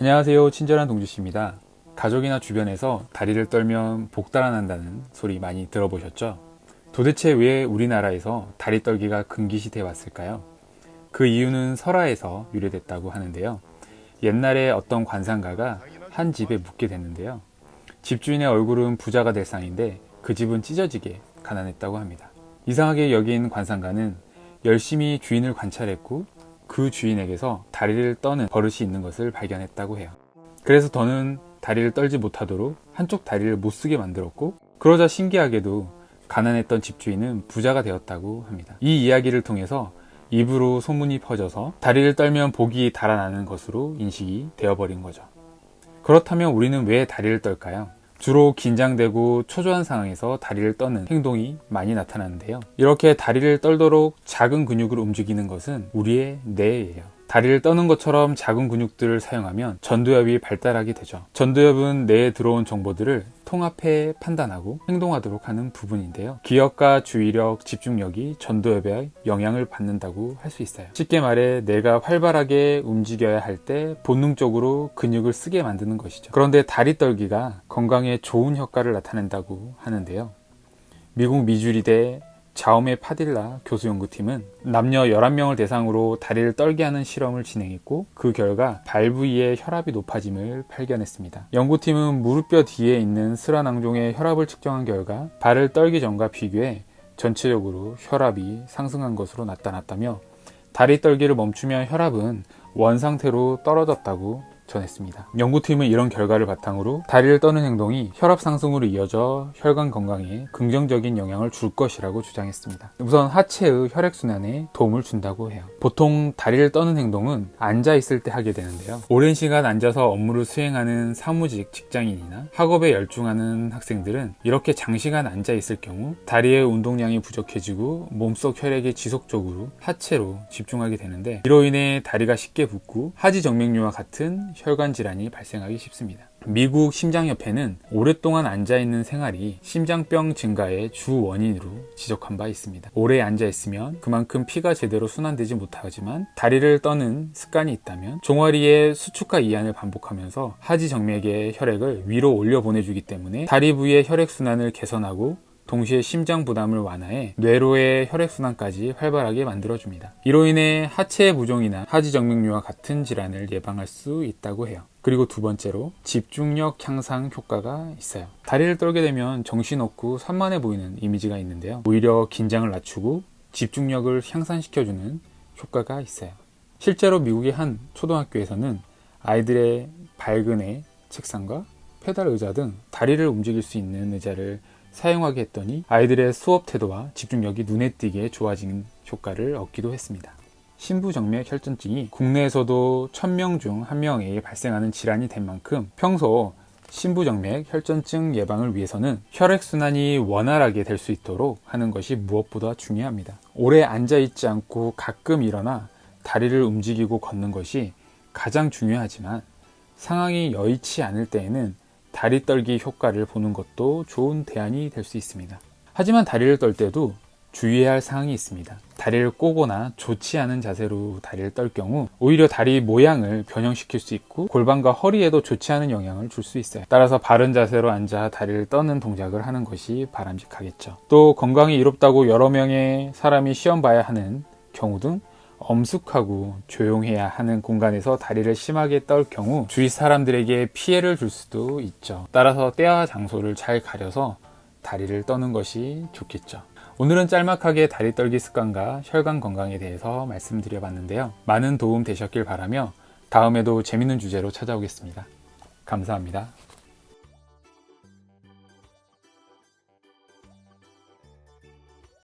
안녕하세요. 친절한 동주씨입니다. 가족이나 주변에서 다리를 떨면 복 달아난다는 소리 많이 들어보셨죠? 도대체 왜 우리나라에서 다리 떨기가 금기시돼 왔을까요? 그 이유는 설화에서 유래됐다고 하는데요. 옛날에 어떤 관상가가 한 집에 묵게 됐는데요. 집주인의 얼굴은 부자가 될 상인데 그 집은 찢어지게 가난했다고 합니다. 이상하게 여긴 관상가는 열심히 주인을 관찰했고 그 주인에게서 다리를 떠는 버릇이 있는 것을 발견했다고 해요. 그래서 더는 다리를 떨지 못하도록 한쪽 다리를 못 쓰게 만들었고, 그러자 신기하게도 가난했던 집주인은 부자가 되었다고 합니다. 이 이야기를 통해서 입으로 소문이 퍼져서 다리를 떨면 복이 달아나는 것으로 인식이 되어버린 거죠. 그렇다면 우리는 왜 다리를 떨까요? 주로 긴장되고 초조한 상황에서 다리를 떠는 행동이 많이 나타나는데요. 이렇게 다리를 떨도록 작은 근육을 움직이는 것은 우리의 뇌예요. 다리를 떠는 것처럼 작은 근육들을 사용하면 전두엽이 발달하게 되죠. 전두엽은 뇌에 들어온 정보들을 통합해 판단하고 행동하도록 하는 부분인데요. 기억과 주의력, 집중력이 전두엽에 영향을 받는다고 할 수 있어요. 쉽게 말해 뇌가 활발하게 움직여야 할 때 본능적으로 근육을 쓰게 만드는 것이죠. 그런데 다리 떨기가 건강에 좋은 효과를 나타낸다고 하는데요. 미국 미주리대 자오메 파딜라 교수 연구팀은 남녀 11명을 대상으로 다리를 떨게 하는 실험을 진행했고, 그 결과 발 부위의 혈압이 높아짐을 발견했습니다. 연구팀은 무릎뼈 뒤에 있는 슬화낭종의 혈압을 측정한 결과 발을 떨기 전과 비교해 전체적으로 혈압이 상승한 것으로 나타났다며, 다리 떨기를 멈추면 혈압은 원상태로 떨어졌다고 전했습니다. 연구팀은 이런 결과를 바탕으로 다리를 떠는 행동이 혈압 상승으로 이어져 혈관 건강에 긍정적인 영향을 줄 것이라고 주장했습니다. 우선 하체의 혈액순환에 도움을 준다고 해요. 보통 다리를 떠는 행동은 앉아 있을 때 하게 되는데요. 오랜 시간 앉아서 업무를 수행하는 사무직 직장인이나 학업에 열중하는 학생들은 이렇게 장시간 앉아 있을 경우 다리의 운동량이 부족해지고 몸속 혈액이 지속적으로 하체로 집중하게 되는데, 이로 인해 다리가 쉽게 붓고 하지정맥류와 같은 혈관 질환이 발생하기 쉽습니다. 미국 심장협회는 오랫동안 앉아있는 생활이 심장병 증가의 주 원인으로 지적한 바 있습니다. 오래 앉아있으면 그만큼 피가 제대로 순환되지 못하지만 다리를 떠는 습관이 있다면 종아리의 수축과 이완을 반복하면서 하지정맥의 혈액을 위로 올려 보내주기 때문에 다리 부위의 혈액순환을 개선하고 동시에 심장 부담을 완화해 뇌로의 혈액순환까지 활발하게 만들어줍니다. 이로 인해 하체 부종이나 하지정맥류와 같은 질환을 예방할 수 있다고 해요. 그리고 두 번째로 집중력 향상 효과가 있어요. 다리를 떨게 되면 정신없고 산만해 보이는 이미지가 있는데요. 오히려 긴장을 낮추고 집중력을 향상시켜주는 효과가 있어요. 실제로 미국의 한 초등학교에서는 아이들의 발근의 책상과 페달 의자 등 다리를 움직일 수 있는 의자를 사용하게 했더니 아이들의 수업 태도와 집중력이 눈에 띄게 좋아진 효과를 얻기도 했습니다. 심부정맥 혈전증이 국내에서도 1000명 중 1명에 발생하는 질환이 된 만큼 평소 심부정맥 혈전증 예방을 위해서는 혈액순환이 원활하게 될 수 있도록 하는 것이 무엇보다 중요합니다. 오래 앉아있지 않고 가끔 일어나 다리를 움직이고 걷는 것이 가장 중요하지만, 상황이 여의치 않을 때에는 다리 떨기 효과를 보는 것도 좋은 대안이 될 수 있습니다. 하지만 다리를 떨 때도 주의해야 할 사항이 있습니다. 다리를 꼬거나 좋지 않은 자세로 다리를 떨 경우 오히려 다리 모양을 변형시킬 수 있고 골반과 허리에도 좋지 않은 영향을 줄 수 있어요. 따라서 바른 자세로 앉아 다리를 떠는 동작을 하는 것이 바람직하겠죠. 또 건강이 이롭다고 여러 명의 사람이 시험 봐야 하는 경우 등 엄숙하고 조용해야 하는 공간에서 다리를 심하게 떨 경우 주위 사람들에게 피해를 줄 수도 있죠. 따라서 때와 장소를 잘 가려서 다리를 떠는 것이 좋겠죠. 오늘은 짤막하게 다리 떨기 습관과 혈관 건강에 대해서 말씀드려 봤는데요. 많은 도움 되셨길 바라며 다음에도 재밌는 주제로 찾아오겠습니다. 감사합니다.